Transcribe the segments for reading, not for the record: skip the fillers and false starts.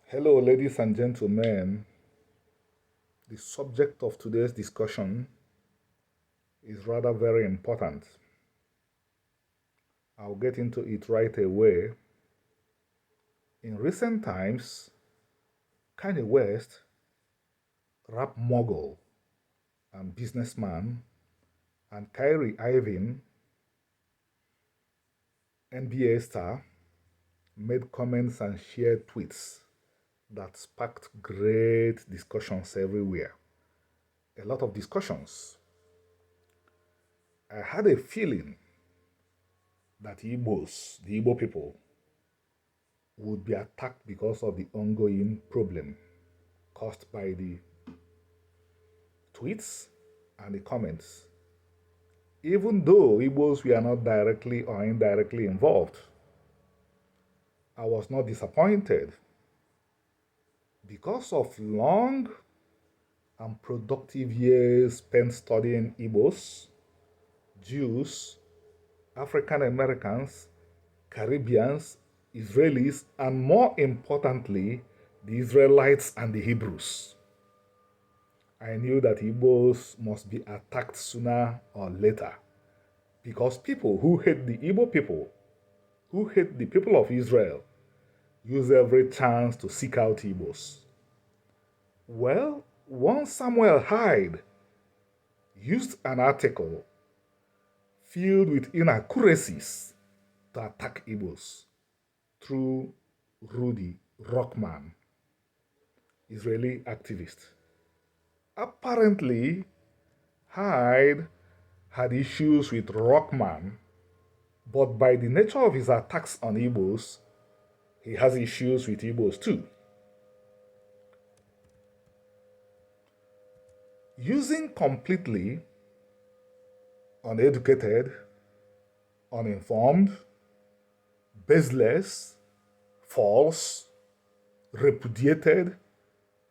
Hello, ladies and gentlemen. The subject of today's discussion is rather very important. I'll get into it right away. In recent times, Kanye West, rap mogul and businessman, and Kyrie Irving, NBA star, made comments and shared tweets that sparked great discussions everywhere. A lot of discussions. I had a feeling that Igbos, the Igbo people, would be attacked because of the ongoing problem caused by the tweets and the comments. Even though Igbos were not directly or indirectly involved, I was not disappointed because of long and productive years spent studying Igbos, Jews, African Americans, Caribbeans, Israelis, and more importantly, the Israelites and the Hebrews. I knew that Igbos must be attacked sooner or later because people who hate the Igbo people, who hate the people of Israel, use every chance to seek out Igbos. Well, one Samuel Hyde used an article filled with inaccuracies to attack Igbos through Rudy, Rochman, Israeli activist. Apparently, Hyde had issues with Rochman, but by the nature of his attacks on Igbos, he has issues with Igbos too. Using completely uneducated, uninformed, baseless, false, repudiated,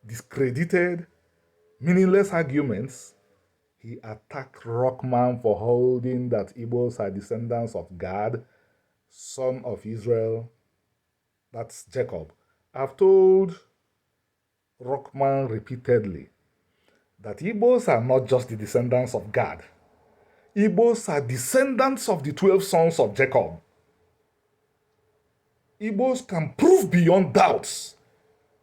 discredited, meaningless arguments, he attacked Rochman for holding that Igbos are descendants of Gad, son of Israel, that's Jacob. I've told Rochman repeatedly that Igbos are not just the descendants of Gad. Igbos are descendants of the 12 sons of Jacob. Igbos can prove beyond doubts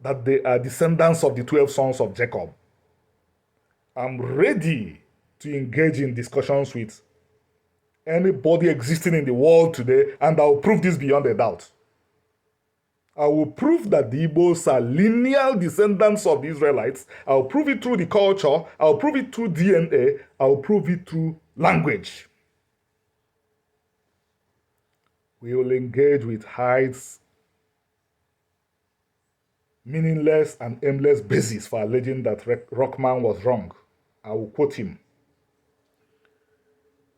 that they are descendants of the 12 sons of Jacob. I'm ready to engage in discussions with anybody existing in the world today, and I'll prove this beyond a doubt. I will prove that the Igbos are lineal descendants of the Israelites. I'll prove it through the culture. I'll prove it through DNA. I'll prove it through language. We will engage with Hyde's meaningless and aimless basis for alleging that Rochman was wrong. I will quote him.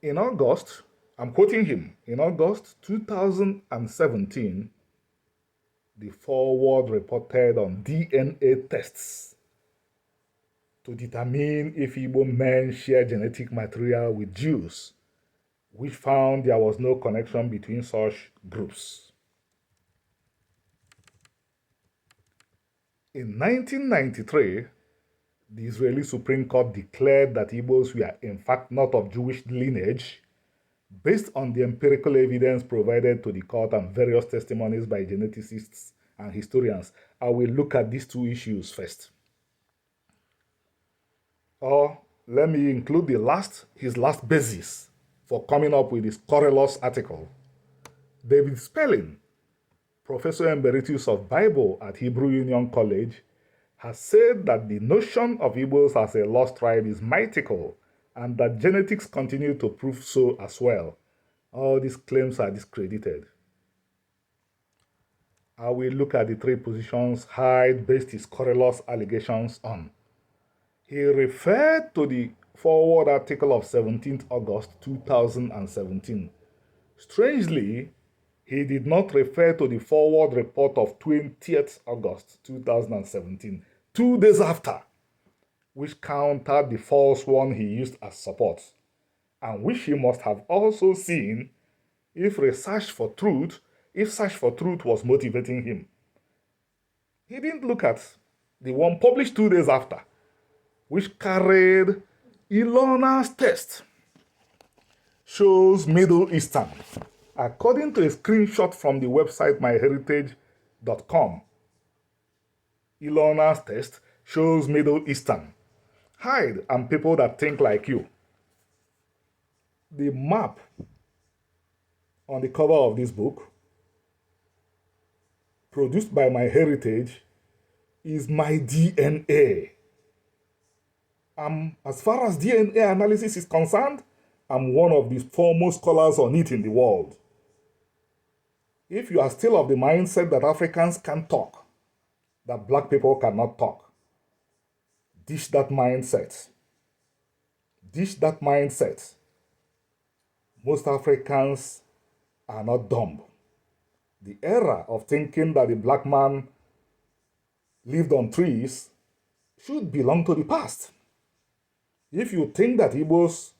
In August, I'm quoting him, in August 2017, the Forward reported on DNA tests to determine if Igbo men share genetic material with Jews, which found there was no connection between such groups. In 1993, the Israeli Supreme Court declared that Igbos were in fact not of Jewish lineage based on the empirical evidence provided to the court and various testimonies by geneticists and historians. I will look at these two issues first. Or let me include his last basis for coming up with this scurrilous article. David Spelling, Professor Emeritus of Bible at Hebrew Union College, has said that the notion of Igbos as a lost tribe is mythical and that genetics continue to prove so as well. All these claims are discredited. I will look at the three positions Hyde based his scurrilous allegations on. He referred to the forward article of 17th August 2017. Strangely, he did not refer to the forward report of 20th August 2017, 2 days after, which countered the false one he used as support, and which he must have also seen if search for truth was motivating him. He didn't look at the one published 2 days after, which carried Ilona's test, shows Middle Eastern. According to a screenshot from the website myheritage.com, Ilona's test shows Middle Eastern. Hyde and people that think like you. The map on the cover of this book, produced by MyHeritage, is my DNA. As far as DNA analysis is concerned, I'm one of the foremost scholars on it in the world. If you are still of the mindset that Africans can talk, that black people cannot talk, ditch that mindset. Ditch that mindset. Most Africans are not dumb. The era of thinking that the black man lived on trees should belong to the past. If you think that Igbos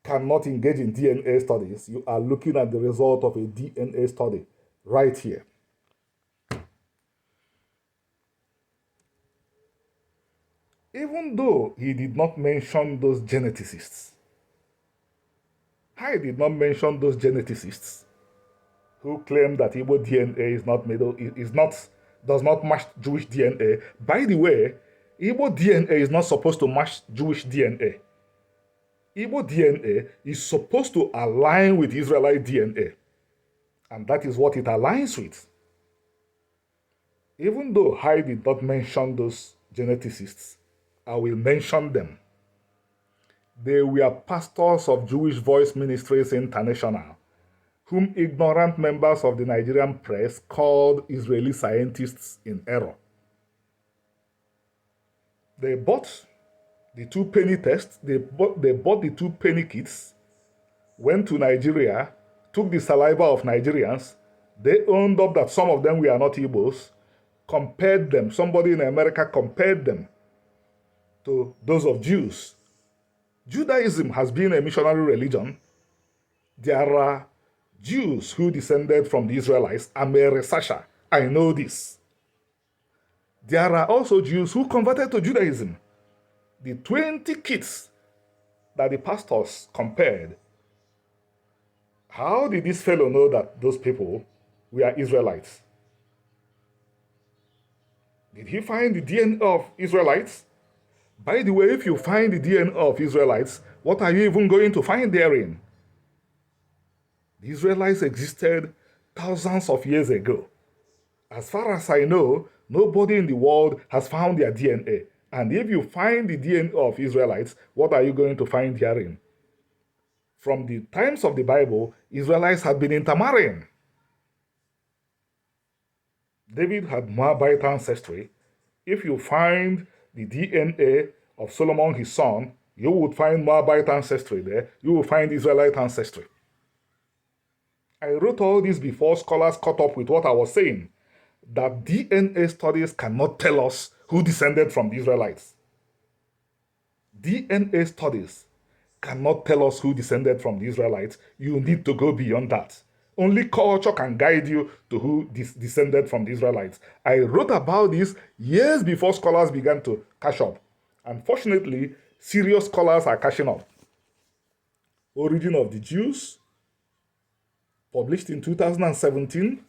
cannot engage in DNA studies, you are looking at the result of a DNA study right here. Even though he did not mention those geneticists, Hyde did not mention those geneticists who claim that Igbo DNA does not match Jewish DNA. By the way, Igbo DNA is not supposed to match Jewish DNA. Igbo DNA is supposed to align with Israelite DNA. And that is what it aligns with. Even though Hyde did not mention those geneticists, I will mention them. They were pastors of Jewish Voice Ministries International, whom ignorant members of the Nigerian press called Israeli scientists in error. They bought the 2 penny tests, they bought the 2 penny kits, went to Nigeria, took the saliva of Nigerians. They owned up that some of them were not Igbos, compared them, somebody in America compared them to those of Jews. Judaism has been a missionary religion. There are Jews who descended from the Israelites. I'm a researcher. I know this. There are also Jews who converted to Judaism. The 20 kits that the pastors compared, how did this fellow know that those people were Israelites? Did he find the DNA of Israelites? By the way, if you find the DNA of Israelites, what are you even going to find therein? The Israelites existed thousands of years ago. As far as I know, nobody in the world has found their DNA. And if you find the DNA of Israelites, what are you going to find therein? From the times of the Bible, Israelites had been intermarrying. David had Moabite ancestry. If you find the DNA of Solomon, his son, you would find Moabite ancestry there. You will find Israelite ancestry. I wrote all this before scholars caught up with what I was saying, that DNA studies cannot tell us who descended from the Israelites. DNA studies cannot tell us who descended from the Israelites. You need to go beyond that. Only culture can guide you to who descended from the Israelites. I wrote about this years before scholars began to catch up. Unfortunately, serious scholars are catching up. Origin of the Jews, published in 2017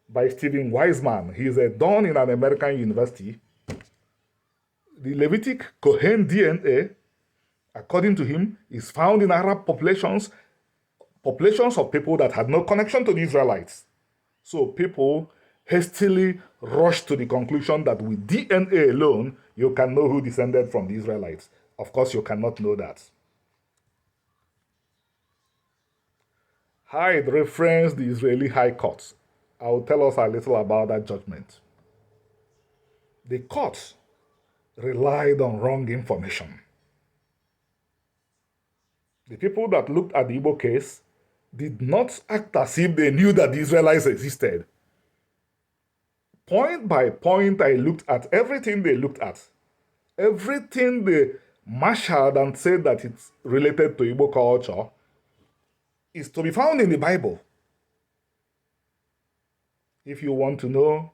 by Stephen Wiseman. He is a don in an American university. The Levitic Kohen DNA, according to him, is found in Arab populations of people that had no connection to the Israelites. So people hastily rushed to the conclusion that with DNA alone, you can know who descended from the Israelites. Of course, you cannot know that. Hyde referenced the Israeli High Court. I will tell us a little about that judgment. The court relied on wrong information. The people that looked at the Igbo case did not act as if they knew that the Israelites existed. Point by point, I looked at everything they looked at. Everything they marshaled and said that it's related to Igbo culture is to be found in the Bible. If you want to know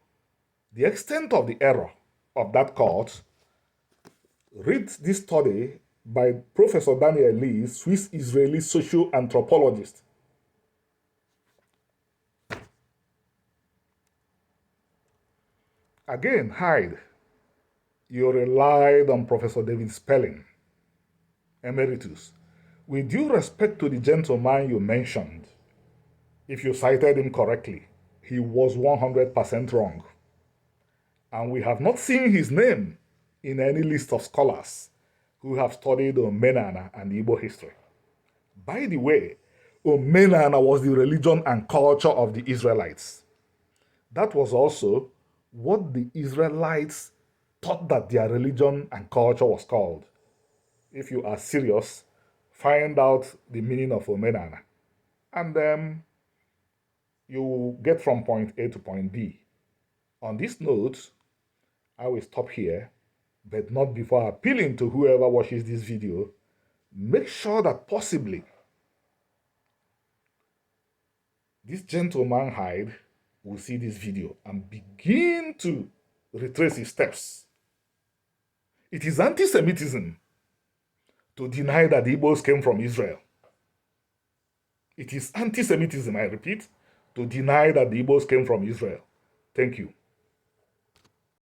the extent of the error of that court, read this study by Professor Daniel Lee, Swiss-Israeli social anthropologist. Again, Hyde, you relied on Professor David Spelling, emeritus. With due respect to the gentleman you mentioned, if you cited him correctly, he was 100% wrong. And we have not seen his name in any list of scholars who have studied Omenana and Igbo history. By the way, Omenana was the religion and culture of the Israelites. That was also what the Israelites thought that their religion and culture was called. If you are serious, find out the meaning of Omenana. And you get from point A to point B. On this note, I will stop here, but not before appealing to whoever watches this video. Make sure that possibly this gentleman Hyde will see this video and begin to retrace his steps. It is anti-Semitism to deny that the Igbos came from Israel. It is anti-Semitism, I repeat, to deny that the Igbos came from Israel. Thank you.